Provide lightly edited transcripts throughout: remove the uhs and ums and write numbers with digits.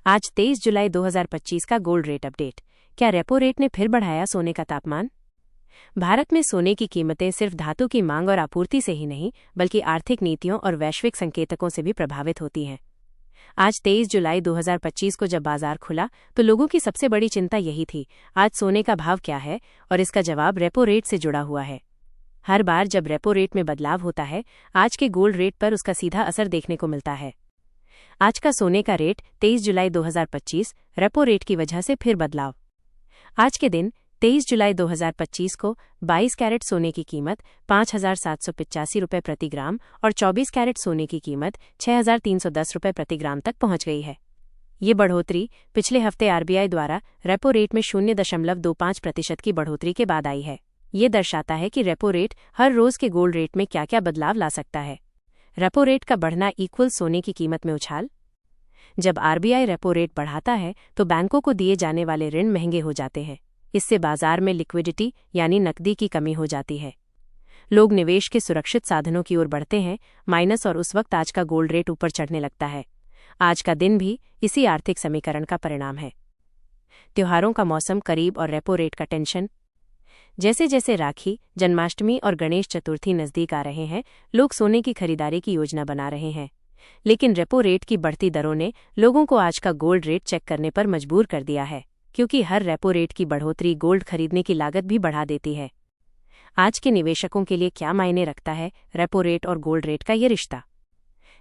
आज 23 जुलाई 2025 का gold rate update. क्या रेपो रेट ने फिर बढ़ाया सोने का तापमान? भारत में सोने की कीमतें सिर्फ धातु की मांग और आपूर्ति से ही नहीं बल्कि आर्थिक नीतियों और वैश्विक संकेतकों से भी प्रभावित होती हैं। आज 23 जुलाई 2025 को जब बाजार खुला तो लोगों की सबसे बड़ी चिंता यही थी, आज सोने का भाव क्या है, और इसका जवाब रेपो रेट से जुड़ा हुआ है। हर बार जब रेपो रेट में बदलाव होता है, आज के गोल्ड रेट पर उसका सीधा असर देखने को मिलता है। आज का सोने का रेट 23 जुलाई 2025 रेपो रेट की वजह से फिर बदलाव। आज के दिन 23 जुलाई 2025 को 22 कैरेट सोने की कीमत 5,785 रुपये प्रति ग्राम और 24 कैरेट सोने की कीमत 6,310 रुपये प्रति ग्राम तक पहुंच गई है। ये बढ़ोतरी पिछले हफ्ते आरबीआई द्वारा रेपो रेट में 0.25% की बढ़ोतरी के बाद आई है। ये दर्शाता है कि रेपो रेट हर रोज के गोल्ड रेट में क्या क्या बदलाव ला सकता है। रेपो रेट का बढ़ना इक्वल सोने की कीमत में उछाल। जब आरबीआई रेपो रेट बढ़ाता है तो बैंकों को दिए जाने वाले ऋण महंगे हो जाते हैं। इससे बाजार में लिक्विडिटी यानी नकदी की कमी हो जाती है। लोग निवेश के सुरक्षित साधनों की ओर बढ़ते हैं माइनस, और उस वक्त आज का गोल्ड रेट ऊपर चढ़ने लगता है। आज का दिन भी इसी आर्थिक समीकरण का परिणाम है। त्योहारों का मौसम करीब और रेपो रेट का टेंशन। जैसे जैसे राखी, जन्माष्टमी और गणेश चतुर्थी नजदीक आ रहे हैं, लोग सोने की खरीदारी की योजना बना रहे हैं। लेकिन रेपो रेट की बढ़ती दरों ने लोगों को आज का गोल्ड रेट चेक करने पर मजबूर कर दिया है, क्योंकि हर रेपो रेट की बढ़ोतरी गोल्ड खरीदने की लागत भी बढ़ा देती है। आज के निवेशकों के लिए क्या मायने रखता है रेपो रेट और गोल्ड रेट का ये रिश्ता?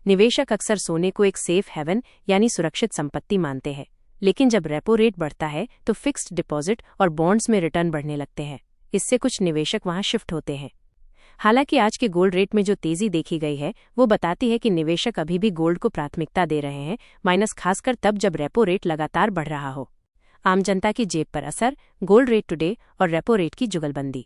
निवेशक अक्सर सोने को एक सेफ हेवन यानी सुरक्षित संपत्ति मानते हैं, लेकिन जब रेपो रेट बढ़ता है तो फिक्स्ड डिपॉजिट और बॉन्ड्स में रिटर्न बढ़ने लगते हैं। इससे कुछ निवेशक वहां शिफ्ट होते हैं। हालांकि आज के गोल्ड रेट में जो तेजी देखी गई है वो बताती है कि निवेशक अभी भी गोल्ड को प्राथमिकता दे रहे हैं, माइनस खासकर तब जब रेपो रेट लगातार बढ़ रहा हो। आम जनता की जेब पर असर, गोल्ड रेट टुडे और रेपो रेट की जुगलबंदी।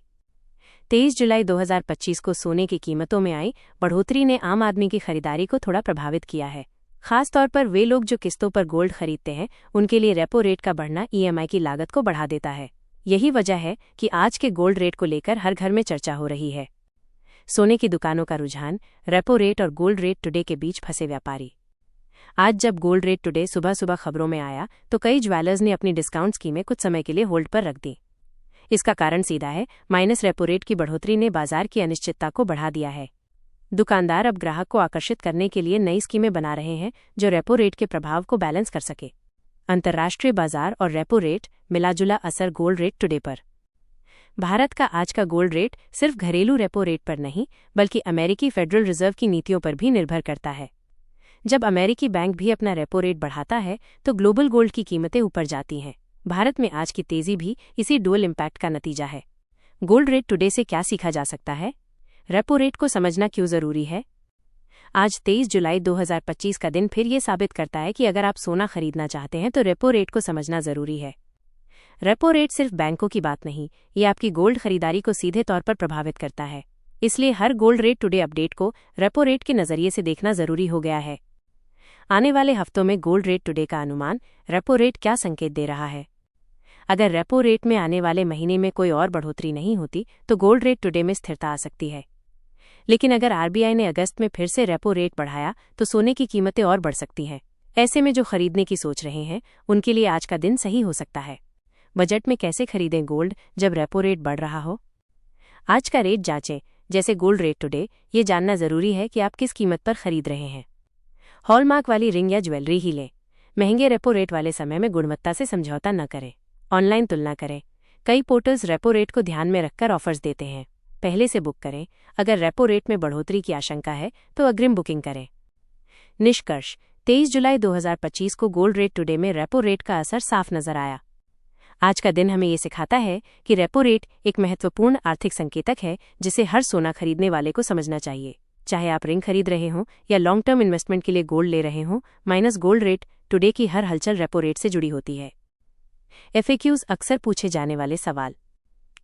23 जुलाई 2025 को सोने की कीमतों में आई बढ़ोतरी ने आम आदमी की खरीदारी को थोड़ा प्रभावित किया है। खासतौर पर वे लोग जो किस्तों पर गोल्ड खरीदते हैं, उनके लिए रेपो रेट का बढ़ना ईएमआई की लागत को बढ़ा देता है। यही वजह है कि आज के गोल्ड रेट को लेकर हर घर में चर्चा हो रही है। सोने की दुकानों का रुझान, रेपो रेट और गोल्ड रेट टुडे के बीच फंसे व्यापारी। आज जब गोल्ड रेट टुडे सुबह सुबह खबरों में आया तो कई ज्वेलर्स ने अपनी डिस्काउंट स्कीमें कुछ समय के लिए होल्ड पर रख दी। इसका कारण सीधा है, माइनस रेपो रेट की बढ़ोतरी ने बाजार की अनिश्चितता को बढ़ा दिया है। दुकानदार अब ग्राहक को आकर्षित करने के लिए नई स्कीमें बना रहे हैं जो रेपो रेट के प्रभाव को बैलेंस कर सके। अंतर्राष्ट्रीय बाजार और रेपो रेट, मिलाजुला असर गोल्ड रेट टुडे पर। भारत का आज का गोल्ड रेट सिर्फ घरेलू रेपो रेट पर नहीं बल्कि अमेरिकी फेडरल रिजर्व की नीतियों पर भी निर्भर करता है। जब अमेरिकी बैंक भी अपना रेपो रेट बढ़ाता है तो ग्लोबल गोल्ड की कीमतें ऊपर जाती हैं। भारत में आज की तेजी भी इसी डुअल इम्पैक्ट का नतीजा है। गोल्ड रेट टुडे से क्या सीखा जा सकता है? रेपो रेट को समझना क्यों जरूरी है? आज 23 जुलाई 2025 का दिन फिर ये साबित करता है कि अगर आप सोना खरीदना चाहते हैं तो रेपो रेट को समझना जरूरी है। रेपो रेट सिर्फ बैंकों की बात नहीं, ये आपकी गोल्ड खरीदारी को सीधे तौर पर प्रभावित करता है। इसलिए हर गोल्ड रेट टुडे अपडेट को रेपो रेट के नजरिए से देखना जरूरी हो गया है। आने वाले हफ्तों में गोल्ड रेट टुडे का अनुमान, रेपो रेट क्या संकेत दे रहा है? अगर रेपो रेट में आने वाले महीने में कोई और बढ़ोतरी नहीं होती तो गोल्ड रेट टुडे में स्थिरता आ सकती है। लेकिन अगर आरबीआई ने अगस्त में फिर से रेपो रेट बढ़ाया तो सोने की कीमतें और बढ़ सकती हैं। ऐसे में जो खरीदने की सोच रहे हैं उनके लिए आज का दिन सही हो सकता है। बजट में कैसे खरीदें गोल्ड जब रेपो रेट बढ़ रहा हो? आज का रेट जांचें, जैसे गोल्ड रेट टुडे। ये जानना जरूरी है कि आप किस कीमत पर खरीद रहे हैं। हॉलमार्क वाली रिंग या ज्वेलरी ही लें। महंगे रेपो रेट वाले समय में गुणवत्ता से समझौता न करें। ऑनलाइन तुलना करें। कई पोर्टल्स रेपो रेट को ध्यान में रखकर ऑफर्स देते हैं। पहले से बुक करें। अगर रेपो रेट में बढ़ोतरी की आशंका है तो अग्रिम बुकिंग करें। निष्कर्ष, 23 जुलाई 2025 को गोल्ड रेट टुडे में रेपो रेट का असर साफ नजर आया। आज का दिन हमें ये सिखाता है कि रेपो रेट एक महत्वपूर्ण आर्थिक संकेतक है जिसे हर सोना खरीदने वाले को समझना चाहिए। चाहे आप रिंग खरीद रहे हों या लॉन्ग टर्म इन्वेस्टमेंट के लिए गोल्ड ले रहे हों, माइनस गोल्ड रेट टुडे की हर हलचल रेपो रेट से जुड़ी होती है। FAQs अक्सर पूछे जाने वाले सवाल।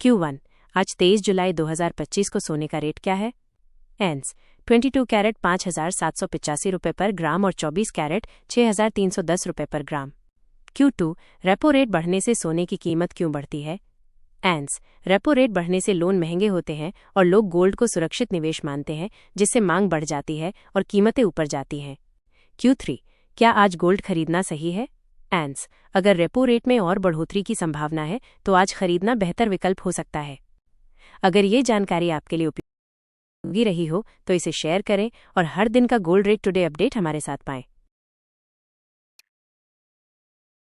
Q1, आज 23 जुलाई 2025 को सोने का रेट क्या है? एंस 22 कैरेट 5,785 रुपये पर ग्राम और 24 कैरेट 6,310 रुपये पर ग्राम। Q2, रेपो रेट बढ़ने से सोने की कीमत क्यों बढ़ती है? एंस, रेपो रेट बढ़ने से लोन महंगे होते हैं और लोग गोल्ड को सुरक्षित निवेश मानते हैं, जिससे मांग बढ़ जाती है और कीमतें ऊपर जाती हैं। Q3, क्या आज गोल्ड खरीदना सही है? एंस, अगर रेपो रेट में और बढ़ोतरी की संभावना है तो आज खरीदना बेहतर विकल्प हो सकता है। अगर ये जानकारी आपके लिए उपयोगी रही हो तो इसे शेयर करें और हर दिन का गोल्ड रेट टुडे अपडेट हमारे साथ पाएं।